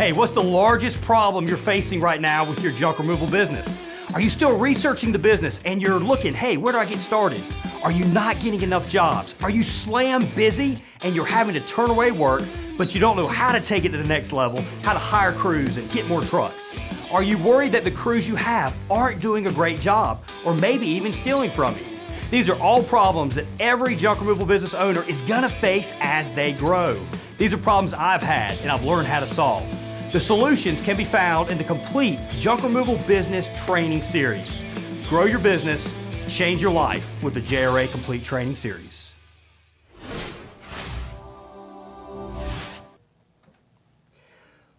Hey, what's the largest problem you're facing right now with your junk removal business? Are you still researching the business and you're looking, hey, where do I get started? Are you not getting enough jobs? Are you slam busy and you're having to turn away work, but you don't know how to take it to the next level, how to hire crews and get more trucks? Are you worried that the crews you have aren't doing a great job or maybe even stealing from you? These are all problems that every junk removal business owner is gonna face as they grow. These are problems I've had and I've learned how to solve. The solutions can be found in the complete Junk Removal Business Training Series. Grow your business, change your life with the JRA Complete Training Series.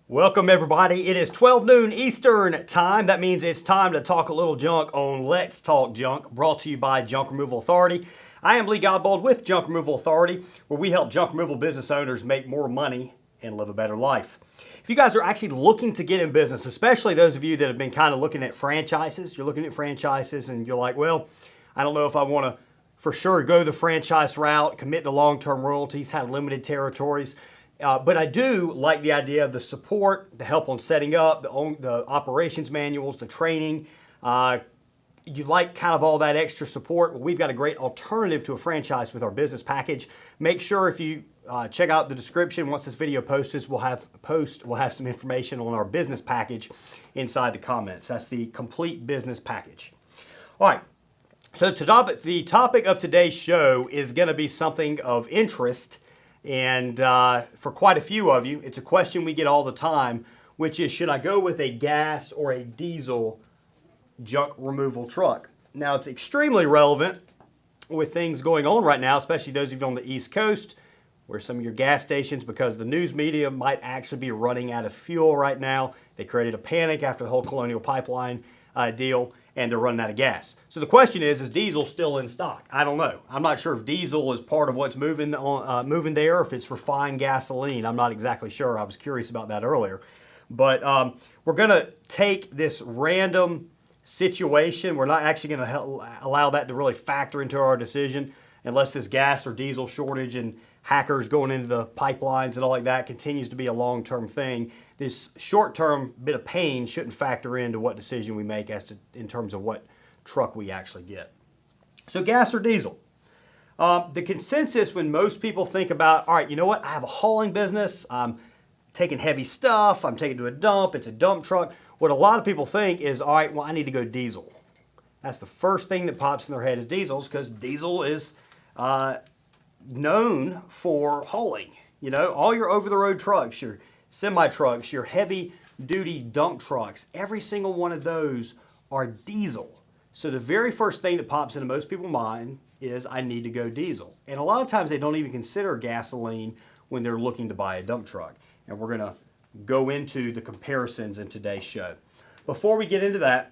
Welcome everybody. It is 12 noon Eastern time. That means it's time to talk a little junk on Let's Talk Junk, brought to you by Junk Removal Authority. I am Lee Godbold with Junk Removal Authority, where we help junk removal business owners make more money and live a better life. If you guys are actually looking to get in business, especially those of you that have been kind of looking at franchises, you're looking at franchises and you're like, well, I don't know if I want to for sure go the franchise route, commit to long-term royalties, have limited territories. But I do like the idea of the support, the help on setting up, the operations manuals, the training. You like kind of all that extra support. Well, we've got a great alternative to a franchise with our business package. Make sure if you check out the description, once this video posts, we'll have some information on our business package inside the comments. That's the complete business package. All right, so the topic of today's show is gonna be something of interest, and for quite a few of you, it's a question we get all the time, which is, should I go with a gas or a diesel junk removal truck? Now, it's extremely relevant with things going on right now, especially those of you on the East Coast, where some of your gas stations, because the news media might actually be running out of fuel right now. They created a panic after the whole Colonial Pipeline deal, and they're running out of gas. So the question is diesel still in stock? I don't know. I'm not sure if diesel is part of what's moving there, or if it's refined gasoline. I'm not exactly sure. I was curious about that earlier. But we're gonna take this random situation. We're not actually gonna allow that to really factor into our decision unless this gas or diesel shortage and hackers going into the pipelines and all like that continues to be a long-term thing. This short-term bit of pain shouldn't factor into what decision we make in terms of what truck we actually get. So gas or diesel? The consensus when most people think about, all right, you know what, I have a hauling business, I'm taking heavy stuff, I'm taking it to a dump, it's a dump truck. What a lot of people think is, all right, well, I need to go diesel. That's the first thing that pops in their head is diesels, because diesel is known for hauling. You know, all your over-the-road trucks, your semi-trucks, your heavy-duty dump trucks, every single one of those are diesel. So the very first thing that pops into most people's mind is, I need to go diesel. And a lot of times they don't even consider gasoline when they're looking to buy a dump truck. And we're gonna go into the comparisons in today's show. Before we get into that,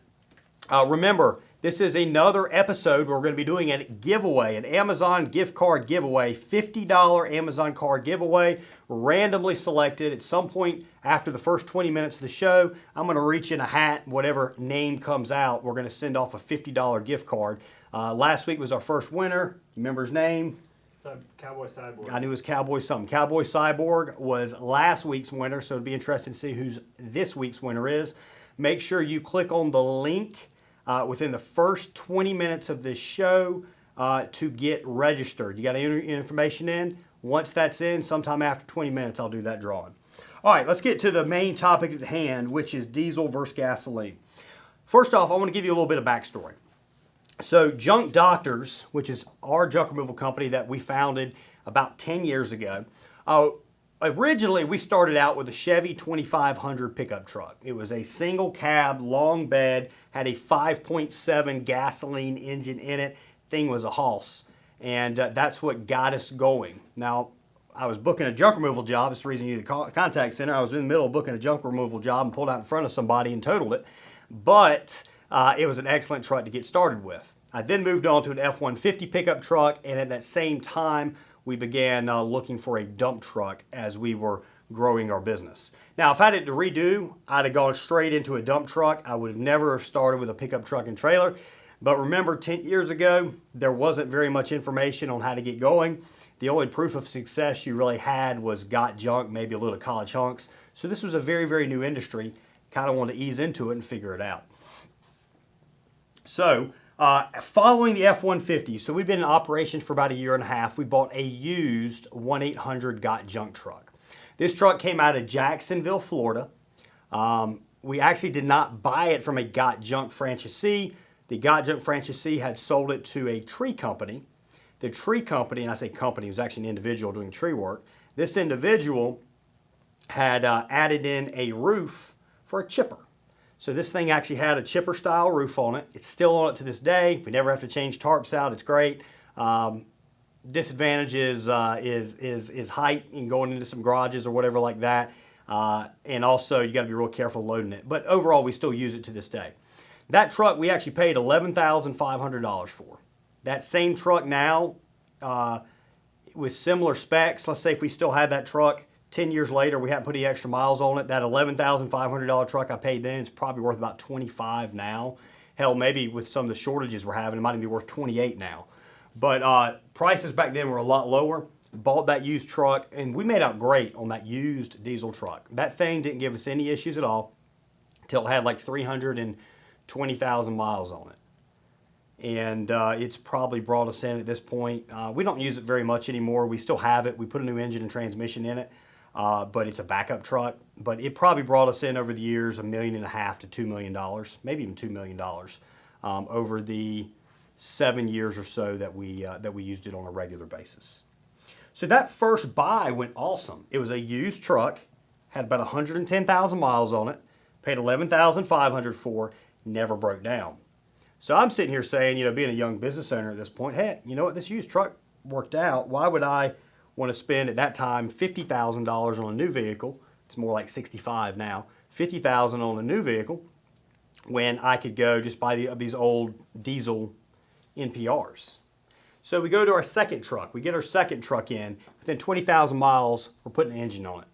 remember, this is another episode where we're going to be doing a giveaway, an Amazon gift card giveaway, $50 Amazon card giveaway, randomly selected. At some point after the first 20 minutes of the show, I'm going to reach in a hat, whatever name comes out, we're going to send off a $50 gift card. Last week was our first winner. You remember his name? Cowboy Cyborg. I knew it was Cowboy something. Cowboy Cyborg was last week's winner, so it'll be interesting to see who this week's winner is. Make sure you click on the link within the first 20 minutes of this show to get registered. You got to enter your information in. Once that's in, sometime after 20 minutes, I'll do that drawing. All right, let's get to the main topic at hand, which is diesel versus gasoline. First off, I want to give you a little bit of backstory. So Junk Doctors, which is our junk removal company that we founded about 10 years ago, originally we started out with a Chevy 2500 pickup truck. It was a single cab, long bed, had a 5.7 gasoline engine in it. Thing was a hoss, and that's what got us going. Now, I was booking a junk removal job. It's the reason you need the contact center. I was in the middle of booking a junk removal job and pulled out in front of somebody and totaled it. But it was an excellent truck to get started with. I then moved on to an F-150 pickup truck, and at that same time, we began looking for a dump truck as we were growing our business. Now, if I had to redo, I'd have gone straight into a dump truck. I would have never have started with a pickup truck and trailer. But remember, 10 years ago, there wasn't very much information on how to get going. The only proof of success you really had was got junk, maybe a little college hunks. So this was a very, very new industry. Kind of wanted to ease into it and figure it out. So following the F-150, so we've been in operations for about a year and a half. We bought a used 1-800-GOT-JUNK truck. This truck came out of Jacksonville, Florida. We actually did not buy it from a GOT-JUNK franchisee. The GOT-JUNK franchisee had sold it to a tree company. The tree company, and I say company, it was actually an individual doing tree work. This individual had added in a roof for a chipper. So this thing actually had a chipper style roof on it. It's still on it to this day. We never have to change tarps out. It's great. Disadvantage is height and going into some garages or whatever like that. And also you got to be real careful loading it. But overall, we still use it to this day. That truck we actually paid $11,500 for. That same truck now, with similar specs, let's say if we still had that truck 10 years later, we haven't put any extra miles on it, that $11,500 truck I paid then is probably worth about $25 now. Hell, maybe with some of the shortages we're having, it might even be worth $28 now. But prices back then were a lot lower. Bought that used truck, and we made out great on that used diesel truck. That thing didn't give us any issues at all until it had like 320,000 miles on it. And it's probably brought us in at this point. We don't use it very much anymore. We still have it. We put a new engine and transmission in it, but it's a backup truck. But it probably brought us in over the years $1.5 million to $2 million, maybe even $2 million over the 7 years or so that we used it on a regular basis. So that first buy went awesome. It was a used truck, had about 110,000 miles on it, paid $11,500 for, never broke down. So I'm sitting here saying, you know, being a young business owner at this point, hey, you know what, this used truck worked out. Why would I want to spend at that time $50,000 on a new vehicle? It's more like $65,000 now. $50,000 on a new vehicle when I could go just buy these old diesel NPRs. So we go to our second truck. We get our second truck in. Within 20,000 miles, we're putting an engine on it.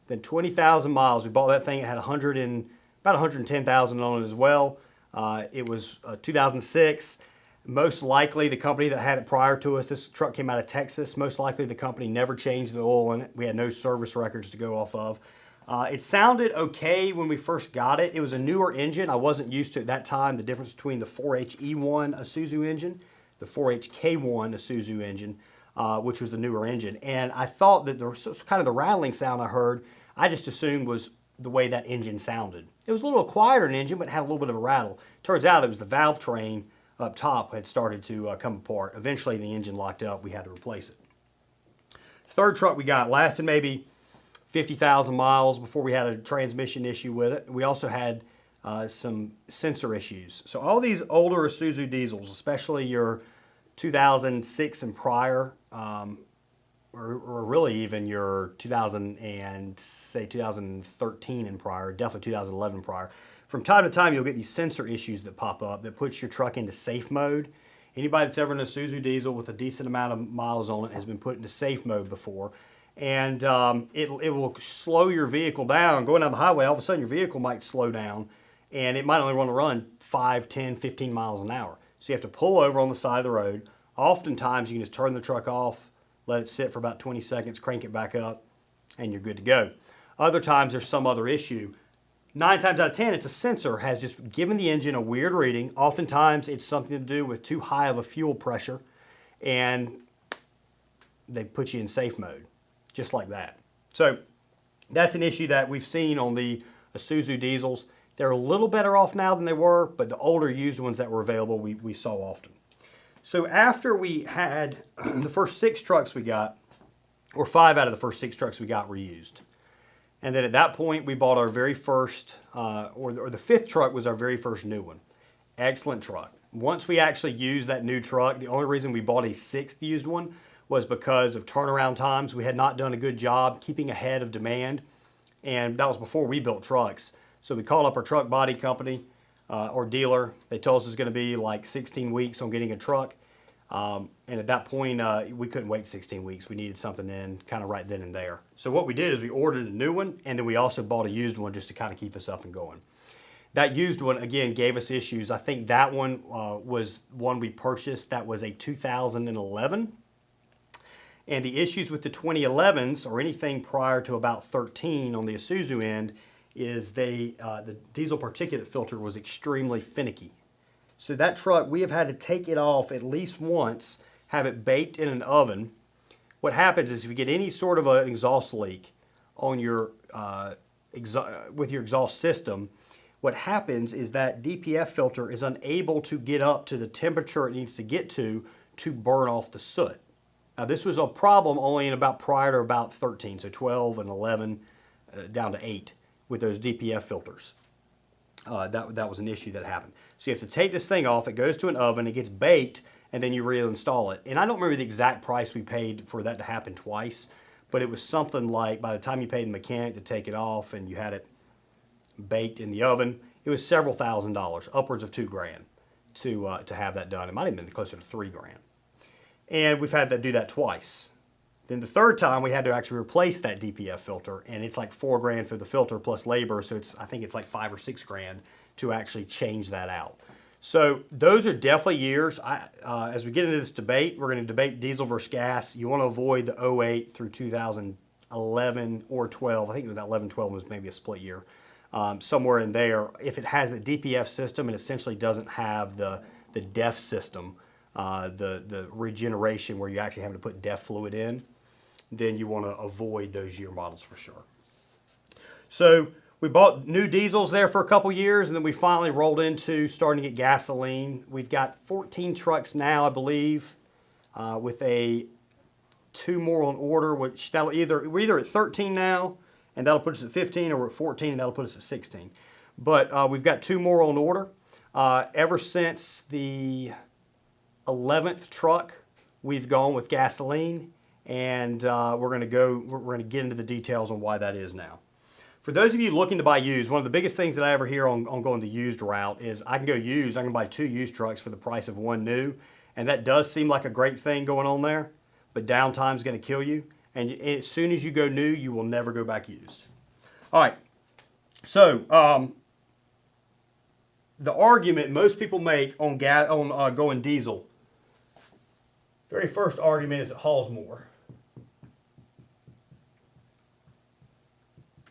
Then 20,000 miles, we bought that thing. It had about 110,000 on it as well. It was 2006. Most likely the company that had it prior to us, this truck came out of Texas. Most likely the company never changed the oil in it. We had no service records to go off of. It sounded okay when we first got it. It was a newer engine. I wasn't used to at that time the difference between the 4HE1 Isuzu engine, the 4HK1 Isuzu engine, which was the newer engine. And I thought that kind of the rattling sound I heard, I just assumed was the way that engine sounded. It was a little quieter an engine, but it had a little bit of a rattle. Turns out it was the valve train up top had started to come apart. Eventually the engine locked up. We had to replace it. Third truck we got lasted maybe 50,000 miles before we had a transmission issue with it. We also had some sensor issues. So all these older Isuzu diesels, especially your 2006 and prior, or really even your 2013 and prior, definitely 2011 prior. From time to time, you'll get these sensor issues that pop up that puts your truck into safe mode. Anybody that's ever in a Isuzu diesel with a decent amount of miles on it has been put into safe mode before. And it will slow your vehicle down. Going down the highway, all of a sudden your vehicle might slow down and it might only want to run 5, 10, 15 miles an hour. So you have to pull over on the side of the road. Oftentimes you can just turn the truck off, let it sit for about 20 seconds, crank it back up, and you're good to go. Other times there's some other issue. 9 times out of 10, it's a sensor has just given the engine a weird reading. Oftentimes it's something to do with too high of a fuel pressure, and they put you in safe mode, just like that. So that's an issue that we've seen on the Isuzu diesels. They're a little better off now than they were, but the older used ones that were available, we saw often. So after we had the first 6 trucks we got, or 5 out of the first 6 trucks we got were used. And then at that point, we bought our very first, or the 5th truck was our very first new one. Excellent truck. Once we actually used that new truck, the only reason we bought a 6th used one was because of turnaround times. We had not done a good job keeping ahead of demand, and that was before we built trucks. So we called up our truck body company or dealer. They told us it was going to be like 16 weeks on getting a truck. And at that point, we couldn't wait 16 weeks. We needed something in kind of right then and there. So what we did is we ordered a new one, and then we also bought a used one just to kind of keep us up and going. That used one, again, gave us issues. I think that one was one we purchased that was a 2011. And the issues with the 2011s or anything prior to about 13 on the Isuzu end is the diesel particulate filter was extremely finicky. So that truck, we have had to take it off at least once, have it baked in an oven. What happens is if you get any sort of an exhaust leak on your with your exhaust system, what happens is that DPF filter is unable to get up to the temperature it needs to get to burn off the soot. Now this was a problem only in about prior to about 13, so 12 and 11 down to 8 with those DPF filters. That was an issue that happened. So you have to take this thing off, it goes to an oven, it gets baked, and then you reinstall it. And I don't remember the exact price we paid for that to happen twice, but it was something like by the time you paid the mechanic to take it off and you had it baked in the oven, it was several $1,000s, upwards of $2,000 to have that done. It might have been closer to $3,000. And we've had to do that twice. Then the third time we had to actually replace that DPF filter, and it's like $4,000 for the filter plus labor, so I think it's like $5,000 or $6,000 to actually change that out. So those are definitely years. As we get into this debate, we're going to debate diesel versus gas. You want to avoid the 08 through 2011 or 12. I think that 11, 12 was maybe a split year. Somewhere in there, if it has the DPF system and essentially doesn't have the DEF system, the regeneration where you actually have to put DEF fluid in, then you want to avoid those year models for sure. So we bought new diesels there for a couple years, and then we finally rolled into starting to get gasoline. We've got 14 trucks now, I believe, with two more on order, which we're either at 13 now, and that'll put us at 15, or we're at 14, and that'll put us at 16. But we've got two more on order. Ever since the 11th truck, we've gone with gasoline, and we're going to get into the details on why that is now. For those of you looking to buy used, one of the biggest things that I ever hear on going the used route is I can go used, I can buy 2 used trucks for the price of 1 new, and that does seem like a great thing going on there, but downtime is going to kill you, and as soon as you go new, you will never go back used. All right, so the argument most people make on going diesel, very first argument is it hauls more.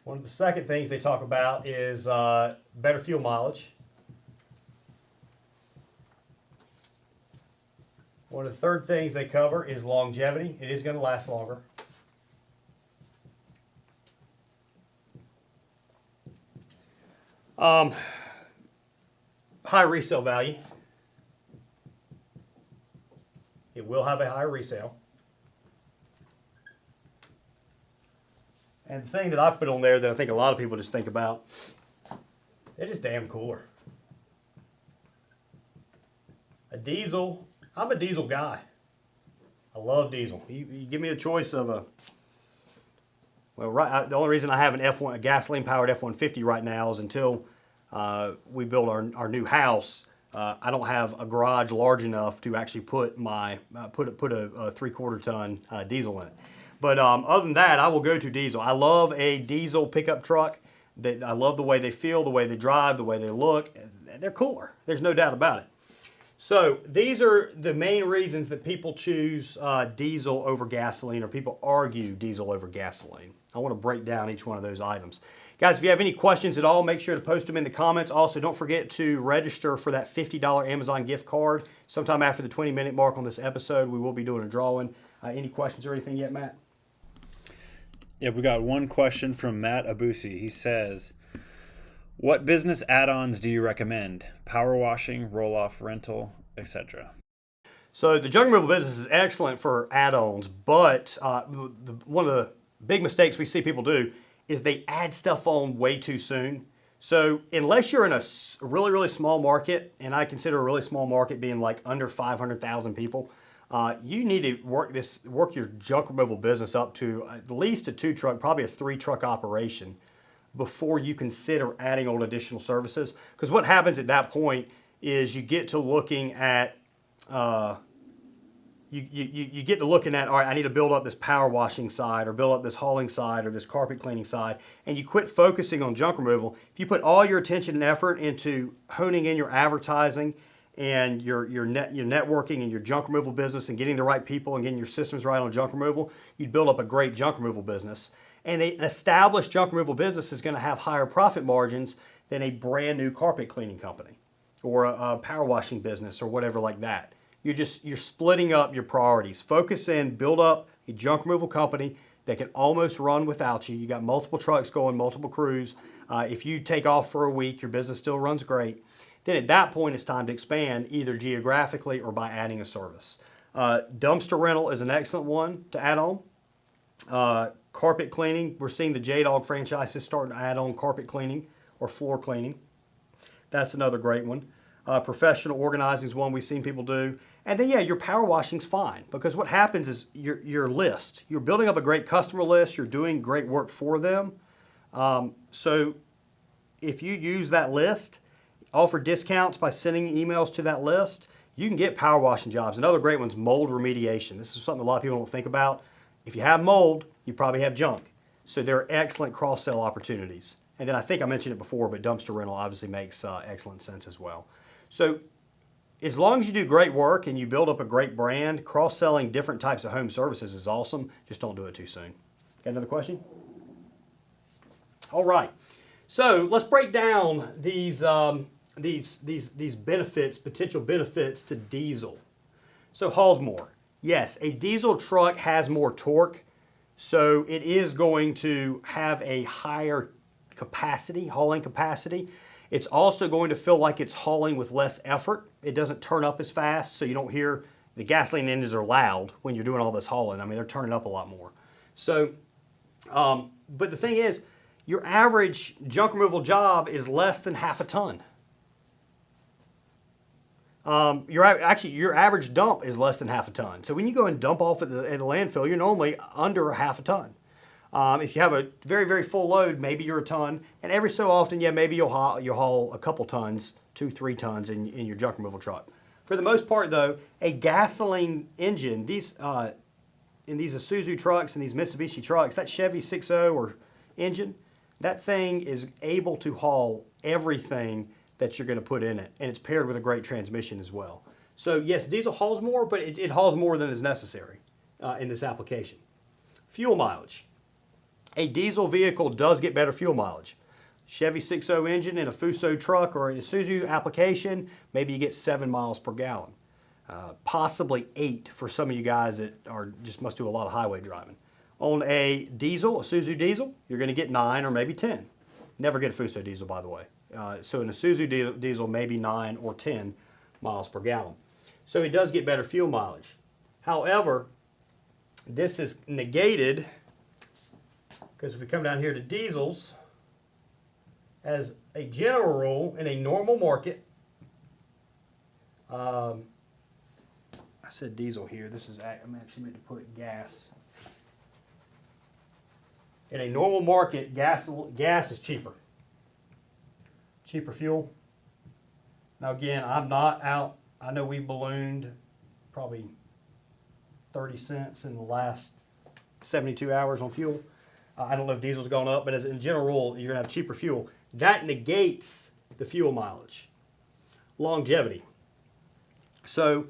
One of the second things they talk about is better fuel mileage. One of the third things they cover is longevity. It is going to last longer. High resale value. It will have a high resale. And the thing that I put on there that I think a lot of people just think about, they're just damn cooler. A diesel, I'm a diesel guy. I love diesel. You give me the choice of the only reason I have a gasoline powered F-150 right now is until we build our new house. I don't have a garage large enough to actually put a 3/4 ton diesel in it. But other than that, I will go to diesel. I love a diesel pickup truck. I love the way they feel, the way they drive, the way they look. They're cooler. There's no doubt about it. So these are the main reasons that people choose diesel over gasoline, or people argue diesel over gasoline. I want to break down each one of those items. Guys, if you have any questions at all, make sure to post them in the comments. Also, don't forget to register for that $50 Amazon gift card. Sometime after the 20-minute mark on this episode, we will be doing a drawing. Any questions or anything yet, Matt? Yeah, we got one question from Matt Abusi. He says, what business add-ons do you recommend? Power washing, roll-off rental, etc. So the junk removal business is excellent for add-ons, but one of the big mistakes we see people do is they add stuff on way too soon. So unless you're in a really, really small market, and I consider a really small market being like under 500,000 people, you need to work your junk removal business up to at least a 2-truck, probably a 3-truck operation before you consider adding on additional services. Because what happens at that point is you get to looking at you get to looking at, all right, I need to build up this power washing side, or build up this hauling side, or this carpet cleaning side, and you quit focusing on junk removal. If you put all your attention and effort into honing in your advertising and your networking and your junk removal business and getting the right people and getting your systems right on junk removal, you'd build up a great junk removal business. And an established junk removal business is going to have higher profit margins than a brand new carpet cleaning company or a power washing business or whatever like that. You're splitting up your priorities. Focus in, build up a junk removal company that can almost run without you. You got multiple trucks going, multiple crews. If you take off for a week, your business still runs great. Then at that point, it's time to expand either geographically or by adding a service. Dumpster rental is an excellent one to add on. Carpet cleaning, we're seeing the J-Dog franchises starting to add on carpet cleaning or floor cleaning. That's another great one. Professional organizing is one we've seen people do. And then, yeah, your power washing's fine, because what happens is your list, you're building up a great customer list, you're doing great work for them. So if you use that list, offer discounts by sending emails to that list, you can get power washing jobs. Another great one's mold remediation. This is something a lot of people don't think about. If you have mold, you probably have junk. So there are excellent cross-sell opportunities. And then I think I mentioned it before, but dumpster rental obviously makes excellent sense as well. So as long as you do great work and you build up a great brand, cross-selling different types of home services is awesome. Just don't do it too soon. Got another question? All right. So let's break down these benefits, potential benefits to diesel. So hauls more. Yes, a diesel truck has more torque, so it is going to have a higher capacity, hauling capacity. It's also going to feel like it's hauling with less effort. It doesn't turn up as fast, so you don't hear the gasoline engines are loud when you're doing all this hauling. I mean, they're turning up a lot more. So, but the thing is, your average junk removal job is less than half a ton. Your average dump is less than half a ton. So when you go and dump off at the landfill, you're normally under half a ton. If you have a very, very full load, maybe you're a ton. And every so often, yeah, maybe you'll haul a couple tons, 2-3 tons in your junk removal truck. For the most part, though, a gasoline engine, in these Isuzu trucks and these Mitsubishi trucks, that Chevy 6.0 or engine, that thing is able to haul everything that you're going to put in it, and it's paired with a great transmission as well. So yes, diesel hauls more, but it hauls more than is necessary in this application. Fuel mileage. A diesel vehicle does get better fuel mileage. Chevy 6.0 engine in a Fuso truck or in a Isuzu application, maybe you get 7 miles per gallon. Possibly 8 for some of you guys that just must do a lot of highway driving. On a diesel, a Isuzu diesel, you're going to get 9 or maybe 10. Never get a Fuso diesel, by the way. So in a Isuzu diesel, maybe 9 or 10 miles per gallon. So it does get better fuel mileage. However, this is negated because if we come down here to diesels, as a general rule, in a normal market, I said diesel here. I'm actually meant to put gas. In a normal market, gas is cheaper. Cheaper fuel. Now again, I'm not out. I know we ballooned probably 30 cents in the last 72 hours on fuel. I don't know if diesel's gone up, but as in general rule, you're gonna have cheaper fuel. That negates the fuel mileage. Longevity. So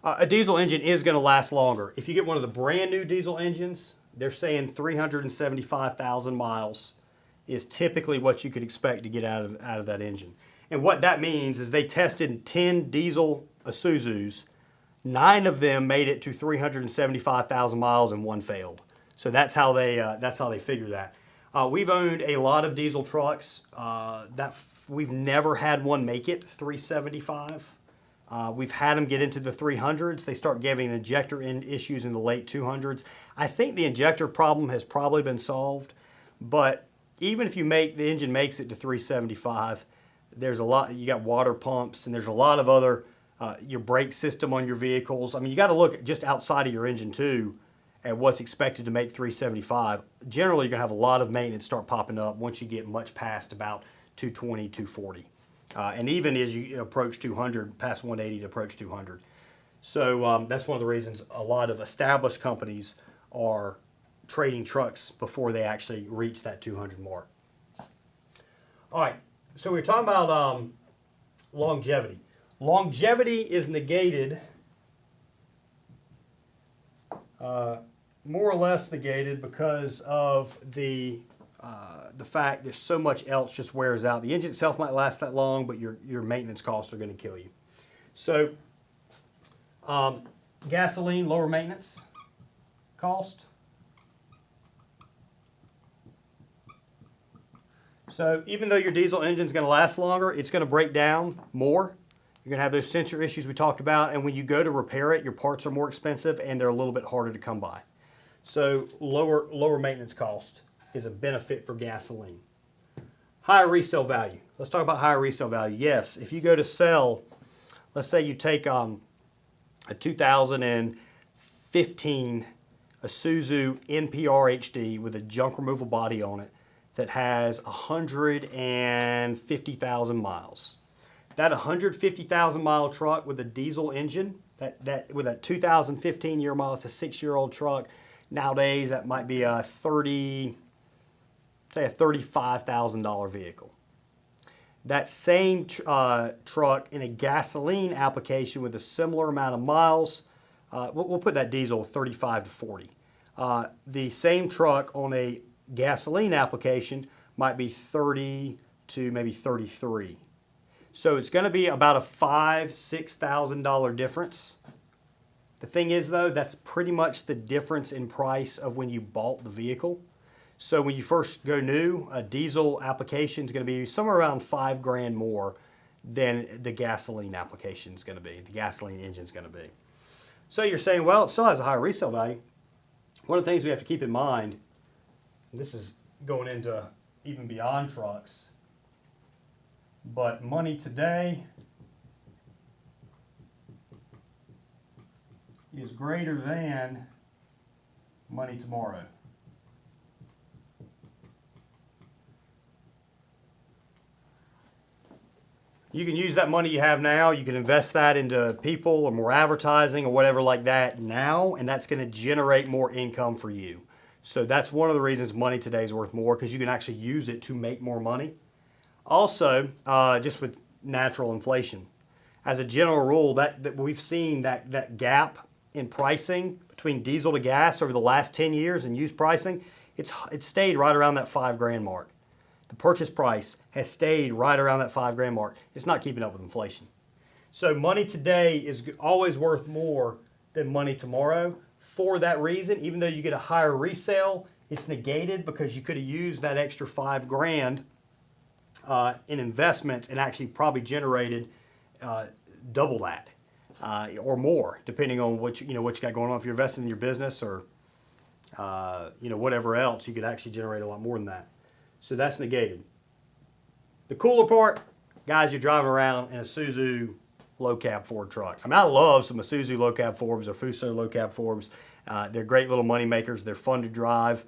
a diesel engine is gonna last longer. If you get one of the brand new diesel engines, they're saying 375,000 miles is typically what you could expect to get out of that engine. And what that means is they tested 10 diesel Isuzus. 9 of them made it to 375,000 miles and 1 failed. So that's how they figure that. We've owned a lot of diesel trucks. We've never had one make it 375. We've had them get into the 300s. They start giving injector issues in the late 200s. I think the injector problem has probably been solved, but even if the engine makes it to 375, there's a lot. You got water pumps, and there's a lot of other your brake system on your vehicles. I mean, you got to look just outside of your engine too at what's expected to make 375. Generally, you're gonna have a lot of maintenance start popping up once you get much past about 220, 240. And even as you approach 200, past 180 to approach 200. So that's one of the reasons a lot of established companies are trading trucks before they actually reach that 200 mark. All right, so we're talking about longevity. Longevity is negated, more or less negated, because of the fact that so much else just wears out. The engine itself might last that long, but your maintenance costs are going to kill you. So, gasoline, lower maintenance cost. So even though your diesel engine is going to last longer, it's going to break down more. You're going to have those sensor issues we talked about, and when you go to repair it, your parts are more expensive and they're a little bit harder to come by. So lower maintenance cost is a benefit for gasoline. Higher resale value. Let's talk about higher resale value. Yes, if you go to sell, let's say you take a 2015 Isuzu NPR HD with a junk removal body on it that has 150,000 miles. That 150,000 mile truck with a diesel engine, with a 2015 year model, it's a 6-year-old truck. Nowadays, that might be a $35,000 vehicle. That same truck in a gasoline application with a similar amount of miles, we'll put that diesel 35 to 40. The same truck on a gasoline application might be 30 to maybe 33. So it's going to be about a $5,000–6,000 difference. The thing is, though, that's pretty much the difference in price of when you bought the vehicle. So when you first go new, a diesel application is going to be somewhere around $5,000 more than the gasoline application is going to be, the gasoline engine is going to be. So you're saying, well, it still has a higher resale value. One of the things we have to keep in mind, and this is going into even beyond trucks, but money today is greater than money tomorrow. You can use that money you have now, you can invest that into people or more advertising or whatever like that now, and that's going to generate more income for you. So that's one of the reasons money today is worth more, because you can actually use it to make more money. Also, just with natural inflation, as a general rule, that we've seen that gap in pricing between diesel to gas over the last 10 years in used pricing, it's stayed right around that $5,000 mark. The purchase price has stayed right around that $5,000 mark. It's not keeping up with inflation. So money today is always worth more than money tomorrow. For that reason, even though you get a higher resale, it's negated because you could have used that extra $5,000 in investments and actually probably generated double that or more, depending on what you got going on. If you're investing in your business or whatever else, you could actually generate a lot more than that. So that's negated. The cooler part, guys, you're driving around in a Isuzu low cab Ford truck. I mean, I love some Isuzu low cab Forbes or Fuso low cab Forbes. They're great little money makers. They're fun to drive.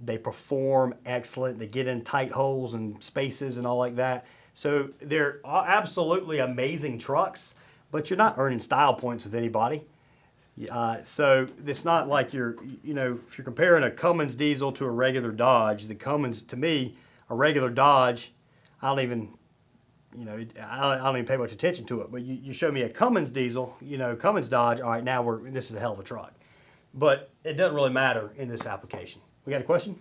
They perform excellent. They get in tight holes and spaces and all like that. So they're absolutely amazing trucks, but you're not earning style points with anybody. So it's not like if you're comparing a Cummins diesel to a regular Dodge, the Cummins, to me, a regular Dodge, I don't even pay much attention to it. But you show me a Cummins diesel, Cummins Dodge, all right, now this is a hell of a truck. But it doesn't really matter in this application. We got a question?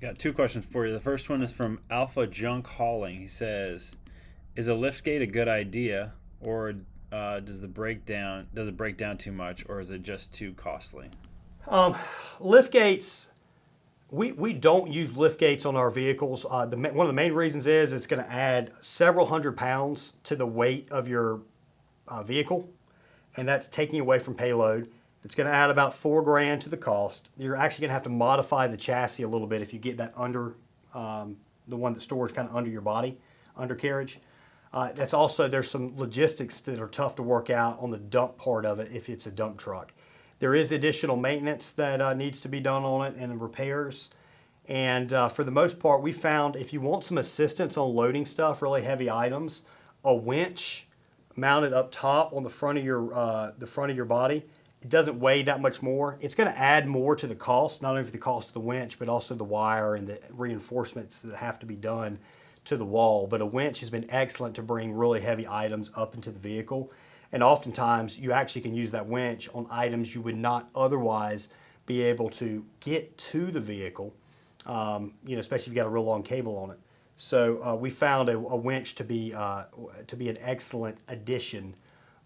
Got two questions for you. The first one is from Alpha Junk Hauling. He says, "Is a liftgate a good idea, or does it break down too much, or is it just too costly?" Lift gates, we don't use lift gates on our vehicles. One of the main reasons is it's going to add several hundred pounds to the weight of your vehicle, and that's taking away from payload. It's going to add about $4,000 to the cost. You're actually going to have to modify the chassis a little bit if you get that under the one that stores kind of under your body, undercarriage. There's some logistics that are tough to work out on the dump part of it if it's a dump truck. There is additional maintenance that needs to be done on it and repairs. And for the most part, we found if you want some assistance on loading stuff, really heavy items, a winch mounted up top on the front of your body, it doesn't weigh that much more. It's going to add more to the cost, not only for the cost of the winch, but also the wire and the reinforcements that have to be done to the wall, but a winch has been excellent to bring really heavy items up into the vehicle. And oftentimes you actually can use that winch on items you would not otherwise be able to get to the vehicle, especially if you've got a real long cable on it. So we found a winch to be an excellent addition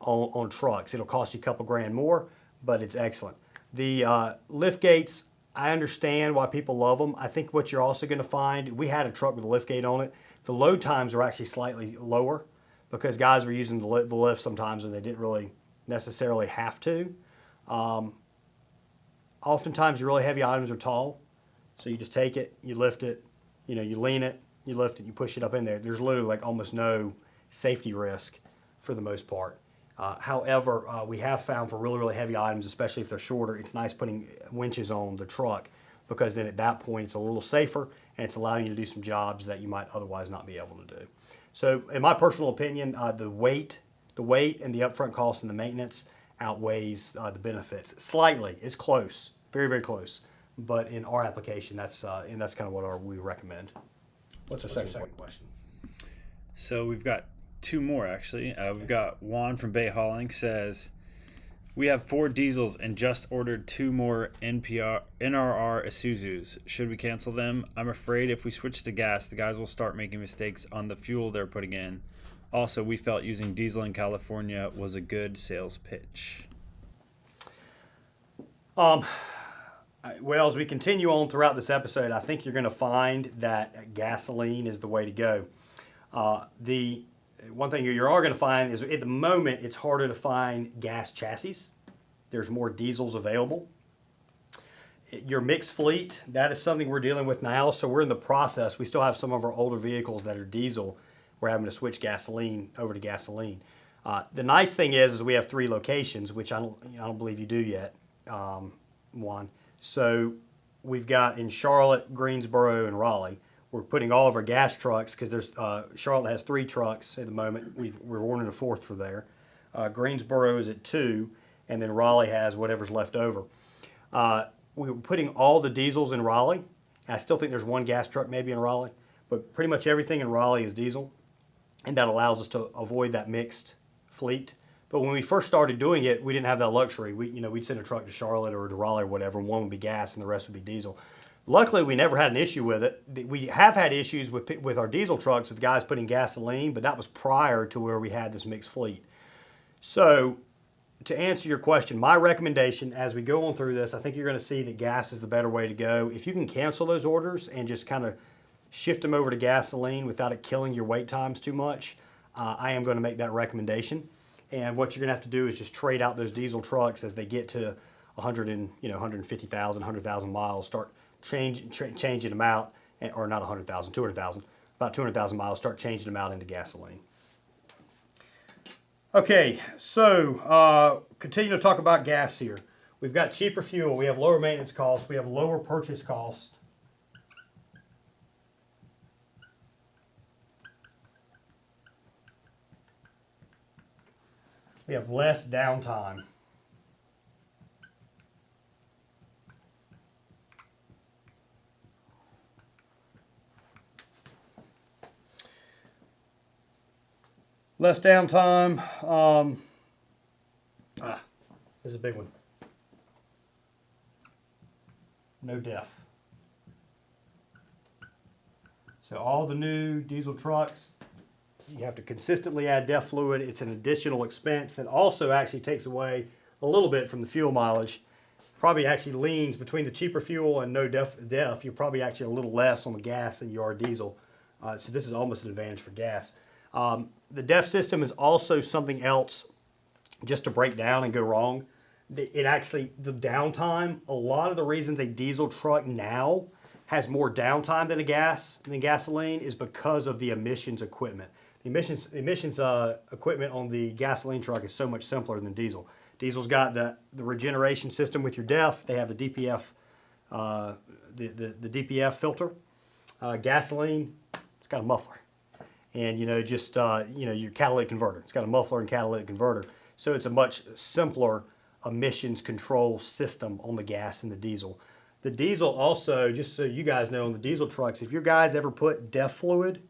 on trucks. It'll cost you a couple grand more, but it's excellent. The lift gates, I understand why people love them. I think what you're also going to find, we had a truck with a lift gate on it. The load times are actually slightly lower because guys were using the lift sometimes when they didn't really necessarily have to. Oftentimes your really heavy items are tall, so you just take it, you lift it, you lean it, you lift it, you push it up in there. There's literally like almost no safety risk for the most part. However, we have found for really, really heavy items, especially if they're shorter, it's nice putting winches on the truck because then at that point it's a little safer and it's allowing you to do some jobs that you might otherwise not be able to do. So in my personal opinion, the weight and the upfront cost and the maintenance outweighs the benefits. Slightly, it's close, very, very close. But in our application, that's kind of what we recommend. What's our second question? So we've got two more actually. We've got Juan from Bay Hauling says, we have 4 diesels and just ordered 2 more NRR Isuzus. Should we cancel them? I'm afraid if we switch to gas, the guys will start making mistakes on the fuel they're putting in. Also, we felt using diesel in California was a good sales pitch. Well, as we continue on throughout this episode, I think you're going to find that gasoline is the way to go. The one thing you are going to find is at the moment it's harder to find gas chassis. There's more diesels available. Your mixed fleet, that is something we're dealing with now. So we're in the process. We still have some of our older vehicles that are diesel. We're having to switch gasoline over to gasoline. The nice thing is we have 3 locations, which I don't believe you do yet, Juan. So we've got in Charlotte, Greensboro, and Raleigh. We're putting all of our gas trucks because there's Charlotte has 3 trucks at the moment. We're ordering a 4th for there. Greensboro is at 2, and then Raleigh has whatever's left over. We're putting all the diesels in Raleigh. I still think there's 1 gas truck maybe in Raleigh, but pretty much everything in Raleigh is diesel, and that allows us to avoid that mixed fleet. But when we first started doing it, we didn't have that luxury. We'd send a truck to Charlotte or to Raleigh or whatever, and 1 would be gas and the rest would be diesel. Luckily, we never had an issue with it. We have had issues with our diesel trucks with guys putting gasoline, but that was prior to where we had this mixed fleet. So to answer your question, my recommendation as we go on through this, I think you're going to see that gas is the better way to go. If you can cancel those orders and just kind of shift them over to gasoline without it killing your wait times too much, I am going to make that recommendation. And what you're going to have to do is just trade out those diesel trucks as they get to 150,000, 100,000 miles, start changing them out, or not 100,000, 200,000, about 200,000 miles, start changing them out into gasoline. Okay, so continue to talk about gas here. We've got cheaper fuel, we have lower maintenance costs, we have lower purchase costs. We have less downtime. Less downtime. This is a big one. No DEF. So all the new diesel trucks, you have to consistently add DEF fluid. It's an additional expense that also actually takes away a little bit from the fuel mileage. Probably actually leans between the cheaper fuel and no DEF. You're probably actually a little less on the gas than you are diesel. So this is almost an advantage for gas. The DEF system is also something else just to break down and go wrong. The downtime, a lot of the reasons a diesel truck now has more downtime than gasoline is because of the emissions equipment. The emissions equipment on the gasoline truck is so much simpler than diesel. Diesel's got the regeneration system with your DEF. They have the DPF, the DPF filter. Gasoline, it's got a muffler. And your catalytic converter. It's got a muffler and catalytic converter. So it's a much simpler emissions control system on the gas and the diesel. The diesel also, just so you guys know, on the diesel trucks, if your guys ever put DEF fluid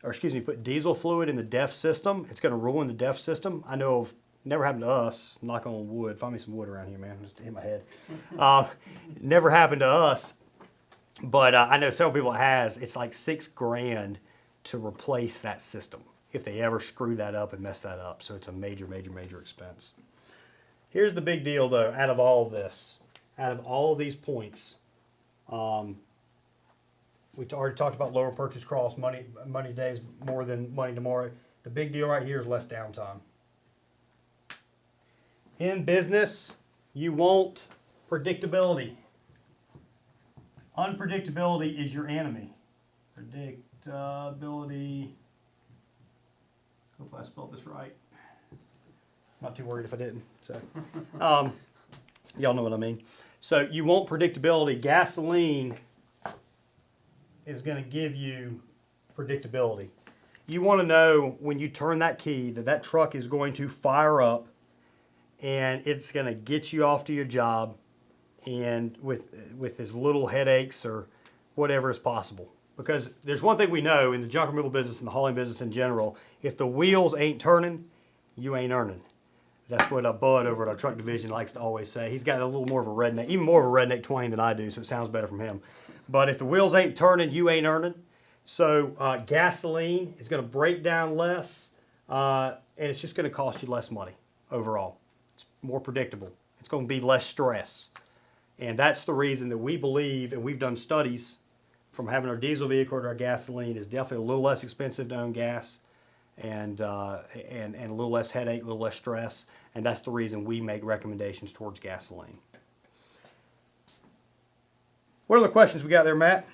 put diesel fluid in the DEF system, it's going to ruin the DEF system. I know of, never happened to us, knock on wood, find me some wood around here, man, just hit my head. Never happened to us, but I know several people it has. It's like $6,000 to replace that system if they ever screw that up and mess that up. So it's a major, major, major expense. Here's the big deal though, out of all of this, out of all of these points, we already talked about lower purchase costs, money days more than money tomorrow. The big deal right here is less downtime. In business, you want predictability. Unpredictability is your enemy. Predictability. Hopefully I spelled this right. Not too worried if I didn't. So, y'all know what I mean. So you want predictability. Gasoline is going to give you predictability. You want to know when you turn that key that that truck is going to fire up and it's going to get you off to your job and with as little headaches or whatever is possible. Because there's one thing we know in the junk removal business and the hauling business in general, if the wheels ain't turning, you ain't earning. That's what Bud over at our truck division likes to always say. He's got a little more of a redneck, even more of a redneck twang than I do, so it sounds better from him. But if the wheels ain't turning, you ain't earning. So gasoline is going to break down less, and it's just going to cost you less money overall. It's more predictable. It's going to be less stress. And that's the reason that we believe, and we've done studies from having our diesel vehicle to our gasoline, is definitely a little less expensive to own gas and a little less headache, a little less stress. And that's the reason we make recommendations towards gasoline. What other questions we got there, Matt?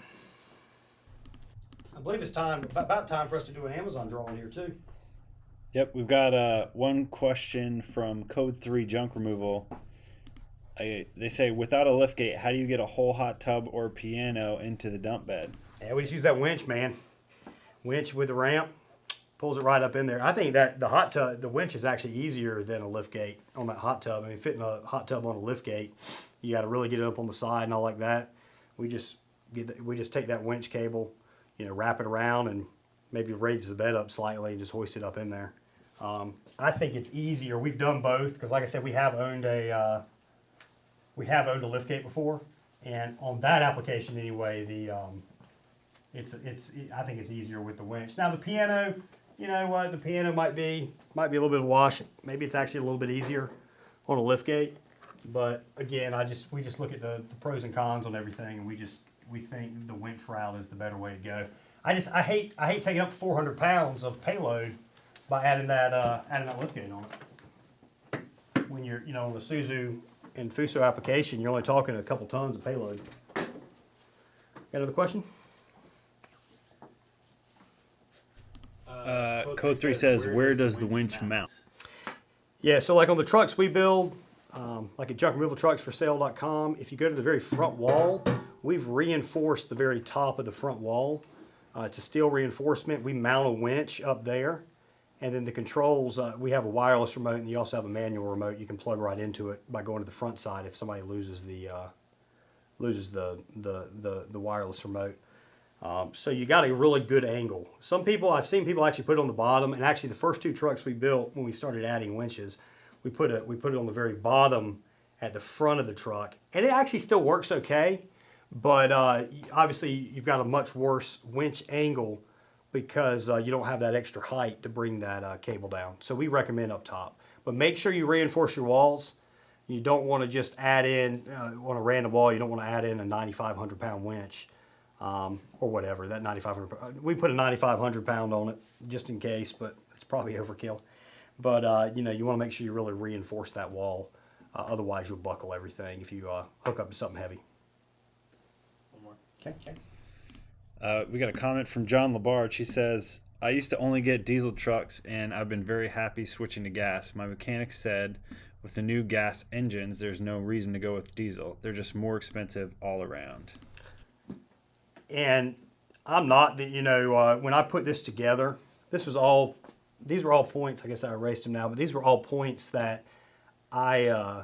I believe it's about time for us to do an Amazon drawing here too. Yep, we've got one question from Code 3 Junk Removal. They say, without a liftgate, how do you get a whole hot tub or piano into the dump bed? Yeah, we just use that winch, man. Winch with the ramp, pulls it right up in there. I think that the winch is actually easier than a liftgate on that hot tub. I mean, fitting a hot tub on a liftgate, you got to really get it up on the side and all like that. We just take that winch cable, wrap it around and maybe raise the bed up slightly and just hoist it up in there. I think it's easier. We've done both because, like I said, we have owned a liftgate before, and on that application anyway, I think it's easier with the winch. Now the piano, you know what? The piano might be a little bit of a wash. Maybe it's actually a little bit easier on a liftgate. But again, we just look at the pros and cons on everything, and we think the winch route is the better way to go. I hate taking up 400 pounds of payload by adding that liftgate on it. When you're on the Isuzu and Fuso application, you're only talking a couple tons of payload. Got another question? Code 3 says, where does the winch mount? Yeah, so like on the trucks we build, like at junkremovaltrucksforsale.com, if you go to the very front wall, we've reinforced the very top of the front wall. It's a steel reinforcement. We mount a winch up there, and then the controls, we have a wireless remote, and you also have a manual remote. You can plug right into it by going to the front side if somebody loses the wireless remote. So you got a really good angle. I've seen people actually put it on the bottom, and actually the first two trucks we built when we started adding winches, we put it on the very bottom at the front of the truck, and it actually still works okay, but obviously you've got a much worse winch angle because you don't have that extra height to bring that cable down. So we recommend up top, but make sure you reinforce your walls. You don't want to just add in on a random wall. You don't want to add in a 9,500 pound winch. Or whatever, that 9,500, we put a 9,500 pound on it just in case, but it's probably overkill. But you want to make sure you really reinforce that wall, otherwise you'll buckle everything if you hook up to something heavy. One more. Okay. We got a comment from John Labarge. He says, I used to only get diesel trucks, and I've been very happy switching to gas. My mechanic said, with the new gas engines, there's no reason to go with diesel. They're just more expensive all around. And I'm not, when I put this together, these were all points, I guess I erased them now, but these were all points that I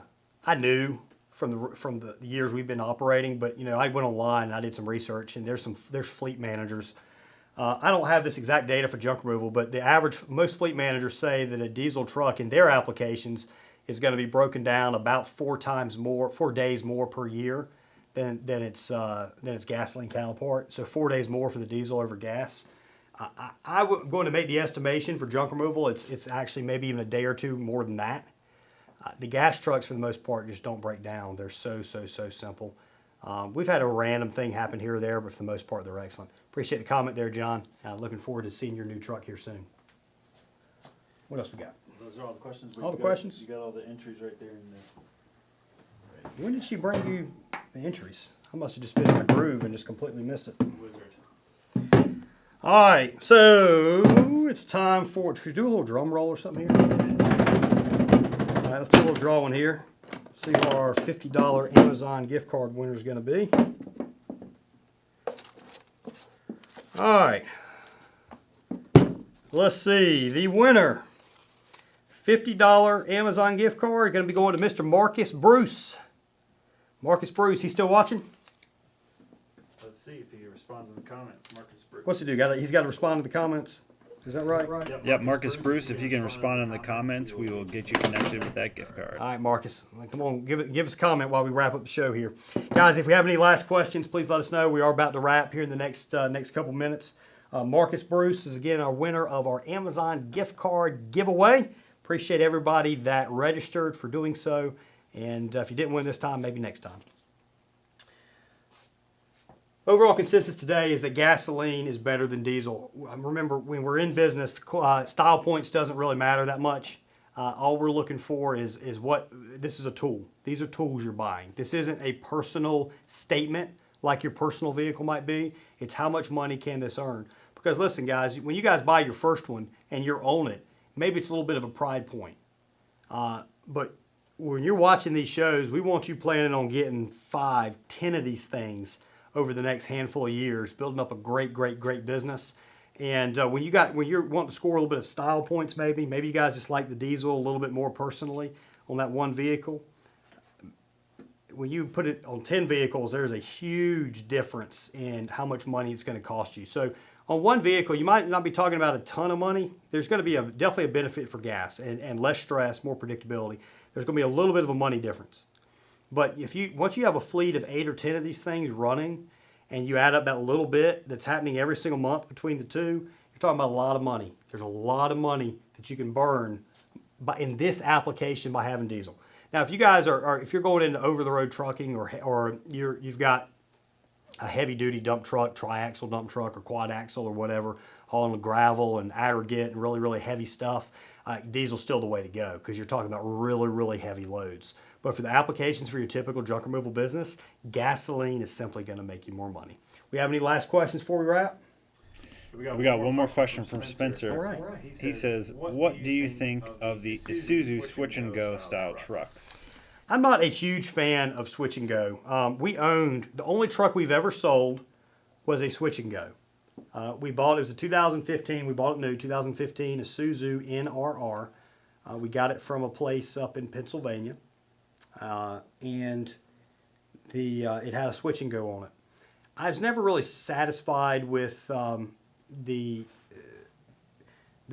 knew from the years we've been operating. But, I went online and I did some research, and there's fleet managers I don't have this exact data for junk removal, but the average, most fleet managers say that a diesel truck in their applications is going to be broken down about 4 days more per year than its gasoline counterpart. So 4 days more for the diesel over gas. I'm going to make the estimation for junk removal. It's actually maybe even a day or two more than that. The gas trucks, for the most part, just don't break down. They're so simple. We've had a random thing happen here or there, but for the most part, they're excellent. Appreciate the comment there, John. Looking forward to seeing your new truck here soon. What else we got? Those are all the questions. All the questions? You got all the entries right there in the When did she bring you the entries? I must have just been in my groove and just completely missed it. wizard. All right, so it's time for, should we do a little drum roll or something here? All right, let's do a little drawing here. See who our $50 Amazon gift card winner is going to be. All right, let's see. The winner, $50 Amazon gift card, going to be going to Mr. Marcus Bruce. Marcus Bruce, he's still watching? Let's see if he responds in the comments. Marcus Bruce. What's he do? He's got to respond to the comments. Is that right? Yep, Marcus Bruce, if you can respond in the comments, we will get you connected with that gift card. All right, Marcus, come on, give us a comment while we wrap up the show here. Guys, if we have any last questions, please let us know. We are about to wrap here in the next couple minutes. Marcus Bruce is, again, our winner of our Amazon gift card giveaway. Appreciate everybody that registered for doing so. And if you didn't win this time, maybe next time. Overall consensus today is that gasoline is better than diesel. Remember, when we're in business, style points doesn't really matter that much. All we're looking for is what, this is a tool. These are tools you're buying. This isn't a personal statement like your personal vehicle might be. It's how much money can this earn. Because listen, guys, when you guys buy your first one and you're on it, maybe it's a little bit of a pride point. But when you're watching these shows, we want you planning on getting 5, 10 of these things over the next handful of years, building up a great business. And when you're wanting to score a little bit of style points, maybe you guys just like the diesel a little bit more personally on that one vehicle. When you put it on 10 vehicles, there's a huge difference in how much money it's going to cost you. So on one vehicle, you might not be talking about a ton of money. There's going to be definitely a benefit for gas and less stress, more predictability. There's going to be a little bit of a money difference. But once you have a fleet of 8 or 10 of these things running, and you add up that little bit that's happening every single month between the two, you're talking about a lot of money. There's a lot of money that you can burn in this application by having diesel. Now, if you guys if you're going into over-the-road trucking or you've got a heavy-duty dump truck, triaxle dump truck, or quad axle or whatever, hauling gravel and aggregate and really heavy stuff, diesel's still the way to go because you're talking about really heavy loads. But for the applications for your typical junk removal business, gasoline is simply going to make you more money. We have any last questions before we wrap? We got one more question from Spencer. All right. He says, what do you think of the Isuzu Switch and Go style trucks? I'm not a huge fan of Switch and Go. The only truck we've ever sold was a Switch and Go. It was a 2015, we bought it new, 2015 Isuzu NRR. We got it from a place up in Pennsylvania. And it had a Switch and Go on it. I was never really satisfied with the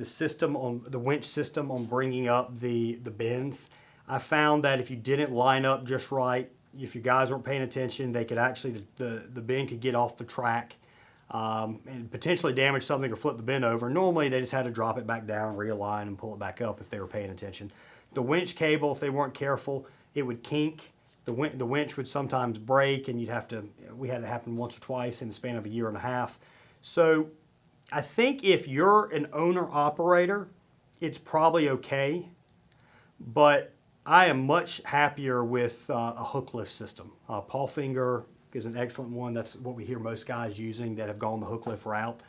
system on the winch system on bringing up the bins. I found that if you didn't line up just right, if you guys weren't paying attention, they could actually the bin could get off the track and potentially damage something or flip the bin over. Normally, they just had to drop it back down, realign, and pull it back up if they were paying attention. The winch cable, if they weren't careful, it would kink. The winch would sometimes break, and we had it happen once or twice in the span of a year and a half. So I think if you're an owner-operator, it's probably okay, but I am much happier with a hook lift system. Paul Finger is an excellent one. That's what we hear most guys using that have gone the hook lift route.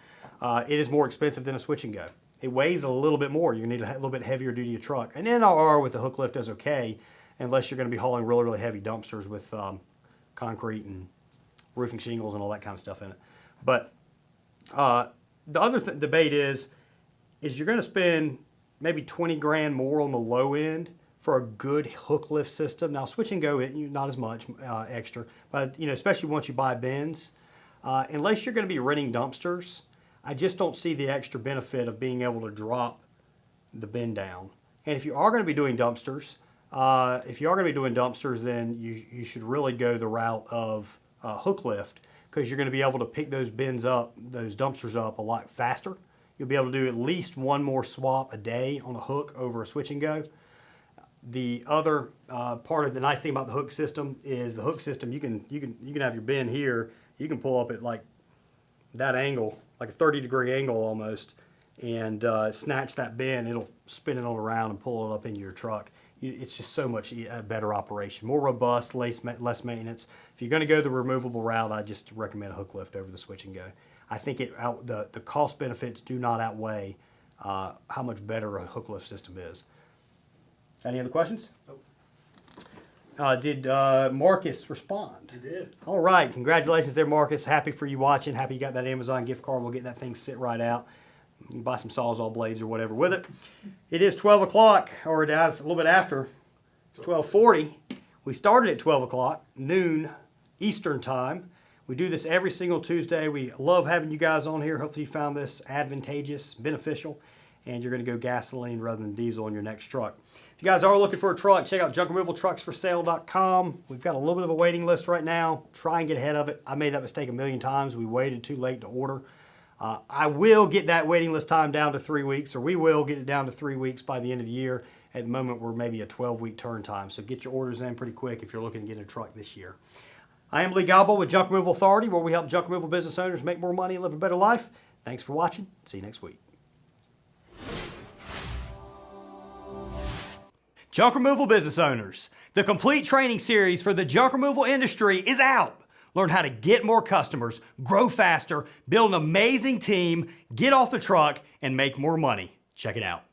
It is more expensive than a Switch and Go. It weighs a little bit more. You need a little bit heavier duty truck. An NRR with a hook lift is okay, unless you're going to be hauling really heavy dumpsters with concrete and roofing shingles and all that kind of stuff in it. But the other debate is you're going to spend maybe 20 grand more on the low end for a good hook lift system. Now, Switch and Go, not as much extra, but especially once you buy bins, unless you're going to be renting dumpsters, I just don't see the extra benefit of being able to drop the bin down. And if you are going to be doing dumpsters, then you should really go the route of hook lift, because you're going to be able to pick those bins up, those dumpsters up a lot faster. You'll be able to do at least one more swap a day on a hook over a switch and go. The other part of the nice thing about the hook system is the hook system, you can have your bin here, you can pull up at like that angle, like a 30-degree angle almost, and snatch that bin. It'll spin it on around and pull it up into your truck. It's just so much better operation, more robust, less maintenance. If you're going to go the removable route, I just recommend a hook lift over the switch and go. I think the cost benefits do not outweigh how much better a hook lift system is. Any other questions? Nope. Did Marcus respond? He did. All right, congratulations there, Marcus. Happy for you watching. Happy you got that Amazon gift card. We'll get that thing sit right out. You can buy some Sawzall blades or whatever with it. It is 12 o'clock, or it is a little bit after. It's 12:40. We started at 12 o'clock, noon Eastern time. We do this every single Tuesday. We love having you guys on here. Hopefully you found this advantageous, beneficial, and you're going to go gasoline rather than diesel in your next truck. If you guys are looking for a truck, check out junkremovaltrucksforsale.com. We've got a little bit of a waiting list right now. Try and get ahead of it. I made that mistake a million times. We waited too late to order. I will get that waiting list time down to 3 weeks, or we will get it down to 3 weeks by the end of the year. At the moment, we're maybe a 12-week turn time, so get your orders in pretty quick if you're looking to get a truck this year. I am Lee Godbold with Junk Removal Authority, where we help junk removal business owners make more money and live a better life. Thanks for watching. See you next week. Junk removal business owners, the complete training series for the junk removal industry is out. Learn how to get more customers, grow faster, build an amazing team, get off the truck, and make more money. Check it out.